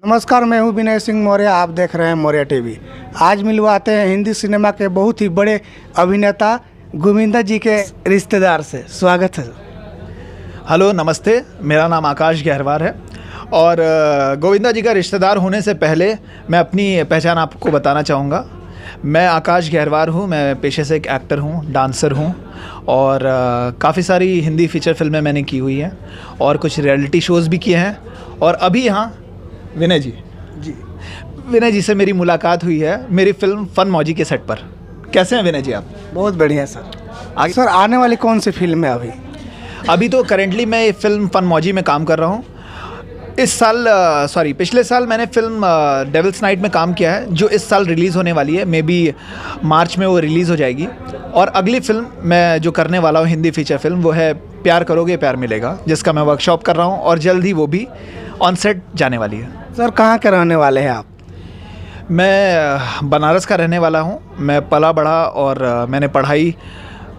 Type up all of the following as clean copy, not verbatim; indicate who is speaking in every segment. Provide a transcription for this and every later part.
Speaker 1: नमस्कार, मैं हूं विनय सिंह मौर्य। आप देख रहे हैं मौर्य टीवी। आज मिलवाते हैं हिंदी सिनेमा के बहुत ही बड़े अभिनेता गोविंदा जी के रिश्तेदार से। स्वागत है।
Speaker 2: हेलो, नमस्ते। मेरा नाम आकाश गहरवार है और गोविंदा जी का रिश्तेदार होने से पहले मैं अपनी पहचान आपको बताना चाहूँगा। मैं आकाश गहरवार हूँ। मैं पेशे से एक एक्टर हूँ, डांसर हूँ और काफ़ी सारी हिंदी फीचर फिल्में मैंने की हुई हैं और कुछ रियलिटी शोज़ भी किए हैं। और अभी यहाँ विनय जी से मेरी मुलाकात हुई है मेरी फिल्म फन मौजी के सेट पर। कैसे हैं विनय जी आप?
Speaker 1: बहुत बढ़िया सर। सर, आने वाली कौन सी फिल्म है
Speaker 2: अभी तो करेंटली मैं ये फिल्म फन मौजी में काम कर रहा हूँ। पिछले साल मैंने फिल्म डेविल्स नाइट में काम किया है, जो इस साल रिलीज़ होने वाली है। मे बी मार्च में वो रिलीज़ हो जाएगी। और अगली फिल्म मैं जो करने वाला हूँ हिंदी फीचर फिल्म, वो है प्यार करोगे प्यार मिलेगा, जिसका मैं वर्कशॉप कर रहा हूँ और जल्द ही वो भी ऑन सेट जाने वाली है।
Speaker 1: सर, कहाँ के रहने वाले हैं आप?
Speaker 2: मैं बनारस का रहने वाला हूँ। मैं पला बढ़ा और मैंने पढ़ाई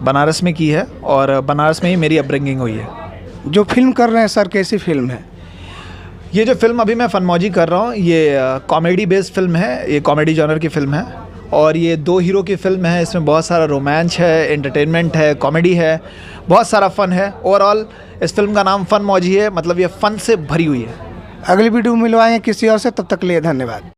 Speaker 2: बनारस में की है और बनारस में ही मेरी अपब्रिंगिंग हुई है।
Speaker 1: जो फिल्म कर रहे हैं सर, कैसी फिल्म है?
Speaker 2: ये जो फिल्म अभी मैं फन मौजी कर रहा हूँ, ये कॉमेडी बेस्ड फिल्म है। ये कॉमेडी जॉनर की फिल्म है और ये 2 हीरो की फिल्म है। इसमें बहुत सारा रोमांच है, एंटरटेनमेंट है, कॉमेडी है, बहुत सारा फ़न है। ओवरऑल इस फिल्म का नाम फन मौजी है, मतलब ये फ़न से भरी हुई है।
Speaker 1: अगली वीडियो मिलवाएंगे किसी और से। तब तक के लिए धन्यवाद।